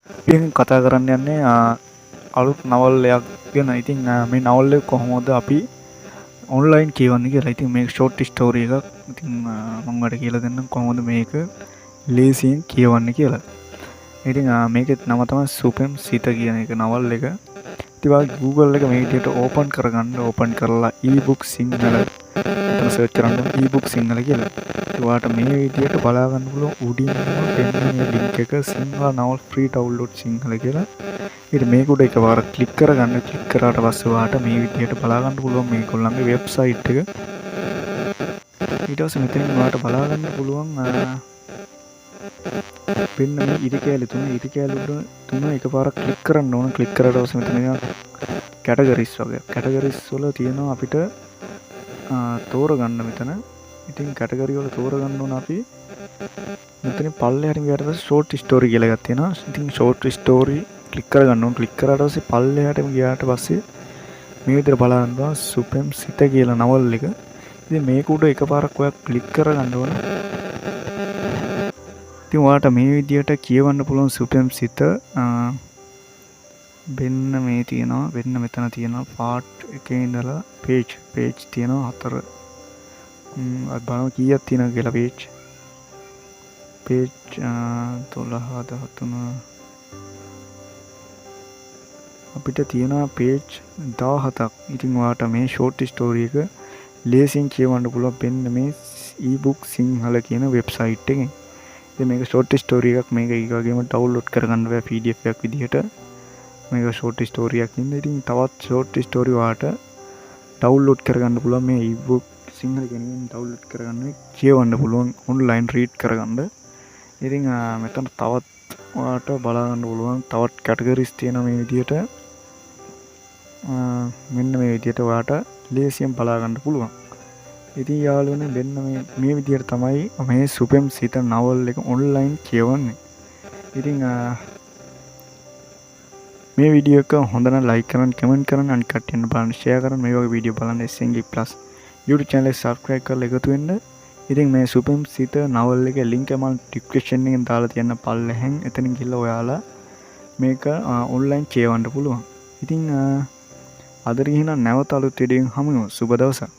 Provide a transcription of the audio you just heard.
ඉතින් කතා කරන්න යන්නේ අලුත් නවල් එකක් ගැන. ඉතින් මේ නවල් එක කොහොමද අපි ඔන්ලයින් කියවන්නේ කියලා. ඉතින් මේක ෂෝට් ස්ටෝරි එකක්. ඉතින් මම ඔයාලට කියලා දෙන්නම් කොහොමද මේක ලේසියෙන් කියවන්නේ කියලා. ඉතින් මේකේ නම තමයි සුපෙම් සිත කියන එක නවල් එක. ඉතින් Google එක මේ විදිහට ඕපන් කරගන්න. ඕපන් කරලා e-book සිංහල එතන සර්ච් කරන්න e-book සිංහල කියලා. ඔයාලට මේ විදිහට බලා ගන්න පුළුවන් උඩින් පෙන්නන ලින්ක් එක සිංහල නවල් free download සිංහල කියලා. ඉතින් මේක උඩ එකපාරක් ක්ලික් කරගන්න. ක්ලික් කරාට පස්සේ ඔයාලට මේ විදිහට බලා ගන්න පුළුවන් මේගොල්ලන්ගේ වෙබ්සයිට් එක. ඊට පස්සේ මෙතනින් ඔයාලට බලා ගන්න පුළුවන් පෙන්න මේ ඉරි කෑලි තුන එකපාරක් ක්ලික් කරන්න ඕන. ක්ලික් කරාට පස්සේ මෙතන කැටගරිස් වගේ කැටගරිස් වල තියෙනවා අපිට තෝරගන්න මෙතන. ඉතින් කැටගරි වල තෝරගන්න ඕන අපි මෙතන පල්ලෙහාට ගියාට පස්සේ ෂෝට් ස්ටෝරි කියලා එකක් තියෙනවා. ඉතින් ෂෝට් ස්ටෝරි ක්ලික් කරගන්න ඕන. ක්ලික් කරාට පස්සේ පල්ලෙහාට ගියාට පස්සේ මේ විදිහට බලන්න සුපෙම් සිත කියලා නවල් එක. ඉතින් මේක උඩ එකපාරක් ඔයා ක්ලික් කරගන්න ඕන. ඉතින් ඔයාලට මේ විදිහට කියවන්න පුළුවන් සුපෙම් සිත වෙන්න මේ තියෙනවා. වෙන්න මෙතන තියෙනවා පාර්ට් එකේ ඉඳලා පේජ් තියෙනවා 4. අද බලමු කීයක් තියෙනවද කියලා පේජ් 12 13 අපිට තියෙනවා පේජ් 17ක්. ඉතින් ඔයාලට මේ ෂෝට් ස්ටෝරි එක ලේසියෙන් කියවන්න පුළුවන් වෙන්න මේ e-book සිංහල කියන වෙබ්සයිට් එකෙන්. ඉතින් මේක ෂෝට් ස්ටෝරි එකක්. මේක ඊගාගෙම ඩවුන්ලෝඩ් කරගන්න බෑ PDF එකක් විදිහට. මේක ෂෝට් ස්ටෝරි එකක් ඉන්න. ඉතින් තවත් ෂෝට් ස්ටෝරි ඔයාලට ඩවුන්ලෝඩ් කරගන්න පුළුවන් මේ e-book සිංහල කෙනෙක්ගෙන් ඩවුන්ලෝඩ් කරගන්න කියවන්න පුළුවන් ඔන්ලයින් රීඩ් කරගන්න. ඉතින් මෙතන තවත් ඔයාලට බලා ගන්න පුළුවන් තවත් කැටගරිස් තියෙනවා මේ විදිහට. මෙන්න මේ විදිහට ඔයාලට ලේසියෙන් බලා ගන්න පුළුවන්. ඉතින් යාළුවනේ මෙන්න මේ විදිහට තමයි මේ සුපෙම් සිත නවල් එක ඔන්ලයින් කියවන්නේ. ඉතින් මේ වීඩියෝ එක හොඳ නම් ලයික් කරන්න, කමෙන්ට් කරන්න, අනිත් කට්ටියන්ට බලන්න ෂෙයා කරන්න. මේ වගේ වීඩියෝ බලන්න SNG+ YouTube channel එක subscribe කරලා එකතු වෙන්න. ඉතින් මේ සුපෙම් සිත නවල් එකේ link එක මම description එකෙන් දාලා තියන්න පල්ලෙහෙන්. එතනින් ගිහලා ඔයාලා මේක ඔන්ලයින් කියවන්න පුළුවන්. ඉතින් අද ගිහින් නැවත අලුත් වීඩියෝ එකකින් හමු වෙමු. සුබ දවසක්.